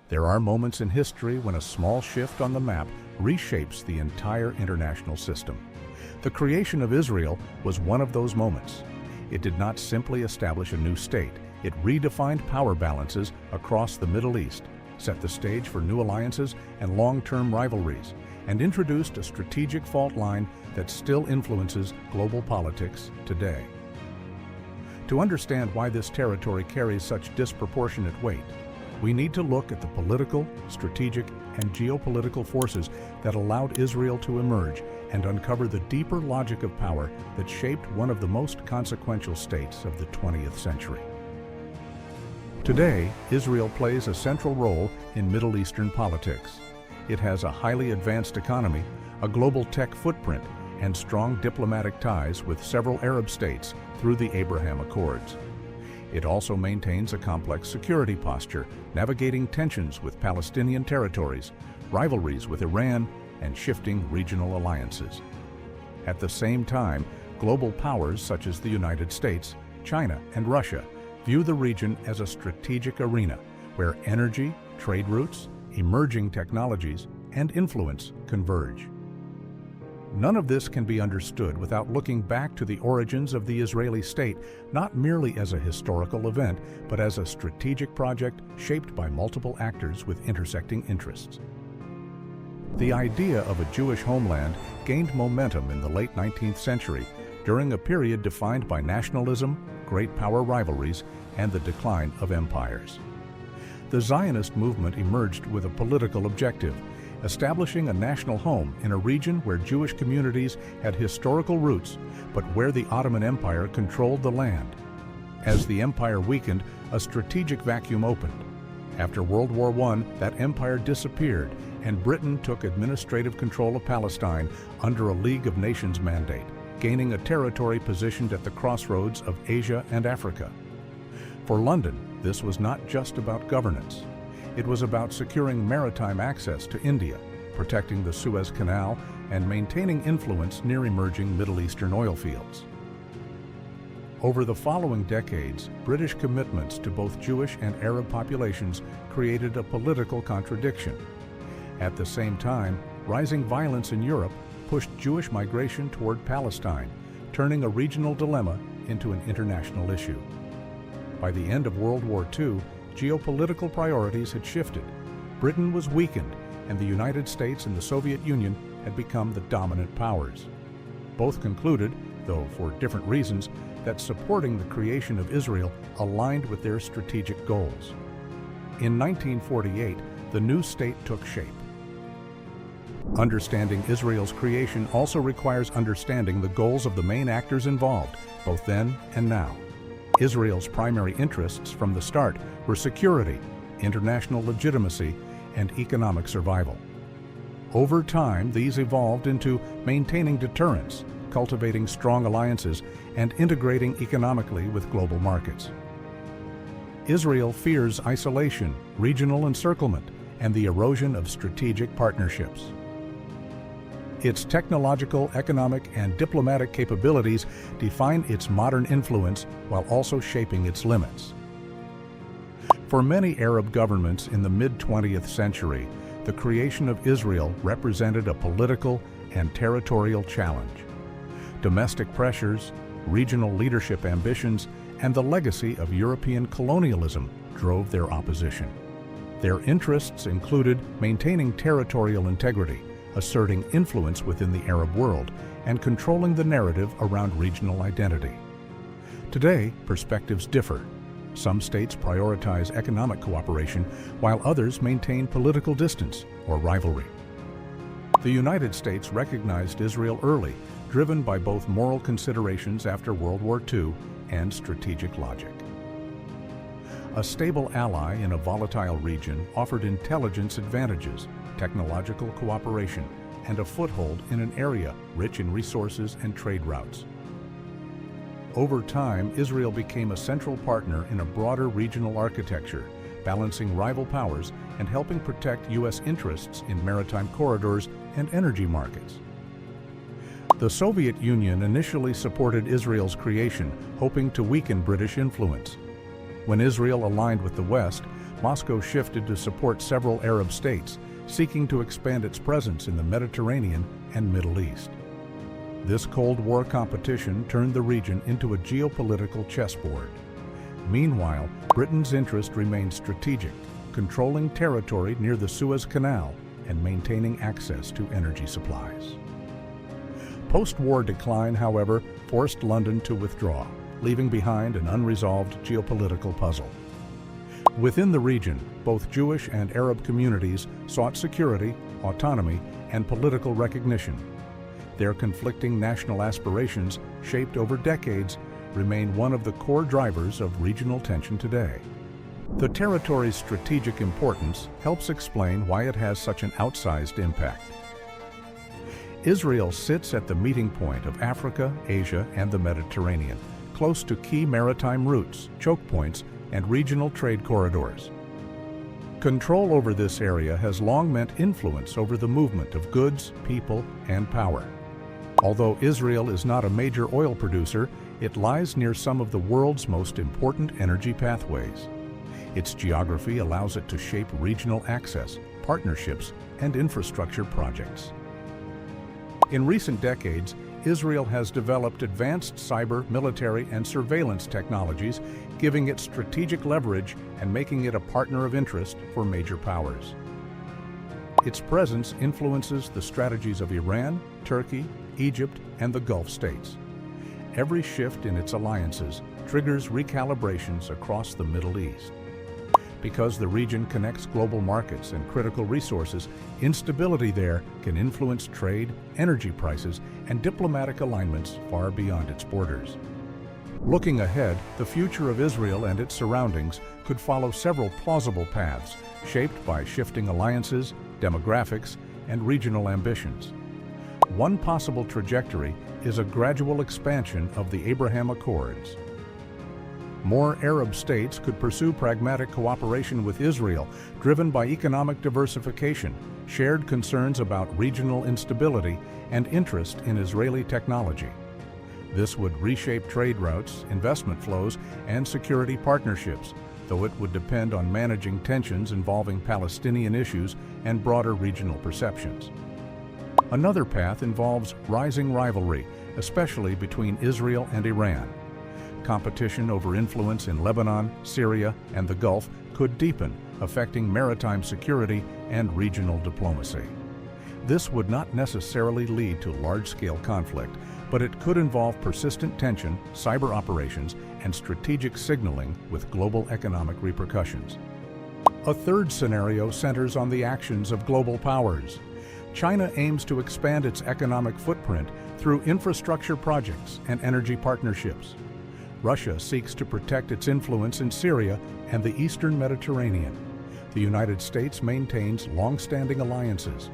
There are moments in history when a small shift on the map reshapes the entire international system. The creation of Israel was one of those moments. It did not simply establish a new state. It redefined power balances across the Middle East, set the stage for new alliances and long-term rivalries, and introduced a strategic fault line that still influences global politics today. To understand why this territory carries such disproportionate weight, we need to look at the political, strategic, and geopolitical forces that allowed Israel to emerge and uncover the deeper logic of power that shaped one of the most consequential states of the 20th century. Today, Israel plays a central role in Middle Eastern politics. It has a highly advanced economy, a global tech footprint, and strong diplomatic ties with several Arab states through the Abraham Accords. It also maintains a complex security posture, navigating tensions with Palestinian territories, rivalries with Iran, and shifting regional alliances. At the same time, global powers such as the United States, China, and Russia view the region as a strategic arena where energy, trade routes, emerging technologies, and influence converge. None of this can be understood without looking back to the origins of the Israeli state, not merely as a historical event, but as a strategic project shaped by multiple actors with intersecting interests. The idea of a Jewish homeland gained momentum in the late 19th century during a period defined by nationalism, great power rivalries, and the decline of empires. The Zionist movement emerged with a political objective, establishing a national home in a region where Jewish communities had historical roots, but where the Ottoman Empire controlled the land. As the empire weakened, a strategic vacuum opened. After World War I, that empire disappeared, and Britain took administrative control of Palestine under a League of Nations mandate, gaining a territory positioned at the crossroads of Asia and Africa. For London, this was not just about governance. It was about securing maritime access to India, protecting the Suez Canal, and maintaining influence near emerging Middle Eastern oil fields. Over the following decades, British commitments to both Jewish and Arab populations created a political contradiction. At the same time, rising violence in Europe pushed Jewish migration toward Palestine, turning a regional dilemma into an international issue. By the end of World War II, geopolitical priorities had shifted. Britain was weakened, and the United States and the Soviet Union had become the dominant powers. Both concluded, though for different reasons, that supporting the creation of Israel aligned with their strategic goals. In 1948, the new state took shape. Understanding Israel's creation also requires understanding the goals of the main actors involved, both then and now. Israel's primary interests from the start were security, international legitimacy, and economic survival. Over time, these evolved into maintaining deterrence, cultivating strong alliances, and integrating economically with global markets. Israel fears isolation, regional encirclement, and the erosion of strategic partnerships. Its technological, economic, and diplomatic capabilities define its modern influence while also shaping its limits. For many Arab governments in the mid-20th century, the creation of Israel represented a political and territorial challenge. Domestic pressures, regional leadership ambitions, and the legacy of European colonialism drove their opposition. Their interests included maintaining territorial integrity, asserting influence within the Arab world, and controlling the narrative around regional identity. Today, perspectives differ. Some states prioritize economic cooperation, while others maintain political distance or rivalry. The United States recognized Israel early, driven by both moral considerations after World War II and strategic logic. A stable ally in a volatile region offered intelligence advantages, technological cooperation, and a foothold in an area rich in resources and trade routes. Over time, Israel became a central partner in a broader regional architecture, balancing rival powers and helping protect U.S. interests in maritime corridors and energy markets. The Soviet Union initially supported Israel's creation, hoping to weaken British influence. When Israel aligned with the West, Moscow shifted to support several Arab states, seeking to expand its presence in the Mediterranean and Middle East. This Cold War competition turned the region into a geopolitical chessboard. Meanwhile, Britain's interest remained strategic, controlling territory near the Suez Canal and maintaining access to energy supplies. Post-war decline, however, forced London to withdraw, leaving behind an unresolved geopolitical puzzle. Within the region, both Jewish and Arab communities sought security, autonomy, and political recognition. Their conflicting national aspirations, shaped over decades, remain one of the core drivers of regional tension today. The territory's strategic importance helps explain why it has such an outsized impact. Israel sits at the meeting point of Africa, Asia, and the Mediterranean, close to key maritime routes, choke points, and regional trade corridors. Control over this area has long meant influence over the movement of goods, people, and power. Although Israel is not a major oil producer, it lies near some of the world's most important energy pathways. Its geography allows it to shape regional access, partnerships, and infrastructure projects. In recent decades, Israel has developed advanced cyber, military, and surveillance technologies, giving it strategic leverage and making it a partner of interest for major powers. Its presence influences the strategies of Iran, Turkey, Egypt, and the Gulf states. Every shift in its alliances triggers recalibrations across the Middle East. Because the region connects global markets and critical resources, instability there can influence trade, energy prices, and diplomatic alignments far beyond its borders. Looking ahead, the future of Israel and its surroundings could follow several plausible paths, shaped by shifting alliances, demographics, and regional ambitions. One possible trajectory is a gradual expansion of the Abraham Accords. More Arab states could pursue pragmatic cooperation with Israel, driven by economic diversification, shared concerns about regional instability, and interest in Israeli technology. This would reshape trade routes, investment flows, and security partnerships, though it would depend on managing tensions involving Palestinian issues and broader regional perceptions. Another path involves rising rivalry, especially between Israel and Iran. Competition over influence in Lebanon, Syria, and the Gulf could deepen, affecting maritime security and regional diplomacy. This would not necessarily lead to large-scale conflict, but it could involve persistent tension, cyber operations, and strategic signaling with global economic repercussions. A third scenario centers on the actions of global powers. China aims to expand its economic footprint through infrastructure projects and energy partnerships. Russia seeks to protect its influence in Syria and the Eastern Mediterranean. The United States maintains long-standing alliances.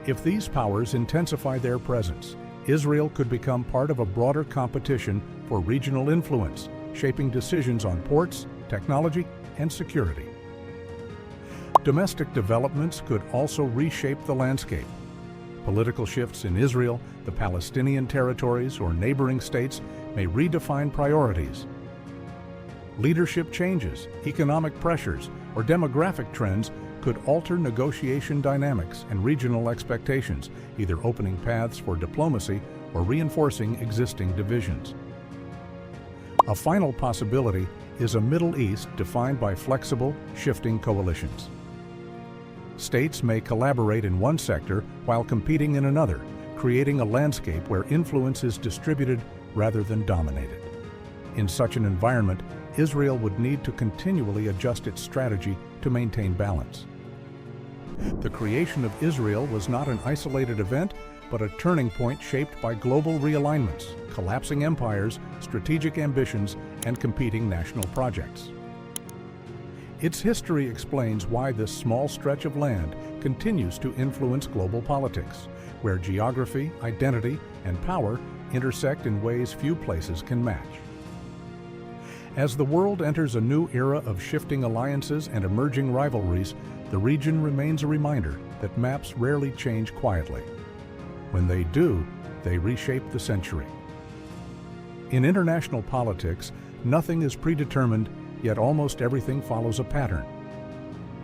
If these powers intensify their presence, Israel could become part of a broader competition for regional influence, shaping decisions on ports, technology, and security. Domestic developments could also reshape the landscape. Political shifts in Israel, the Palestinian territories, or neighboring states may redefine priorities. Leadership changes, economic pressures, or demographic trends could alter negotiation dynamics and regional expectations, either opening paths for diplomacy or reinforcing existing divisions. A final possibility is a Middle East defined by flexible, shifting coalitions. States may collaborate in one sector while competing in another, creating a landscape where influence is distributed rather than dominated. In such an environment, Israel would need to continually adjust its strategy to maintain balance. The creation of Israel was not an isolated event, but a turning point shaped by global realignments, collapsing empires, strategic ambitions, and competing national projects. Its history explains why this small stretch of land continues to influence global politics, where geography, identity, and power intersect in ways few places can match. As the world enters a new era of shifting alliances and emerging rivalries, the region remains a reminder that maps rarely change quietly. When they do, they reshape the century. In international politics, nothing is predetermined yet almost everything follows a pattern.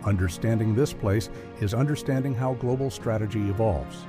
Understanding this place is understanding how global strategy evolves.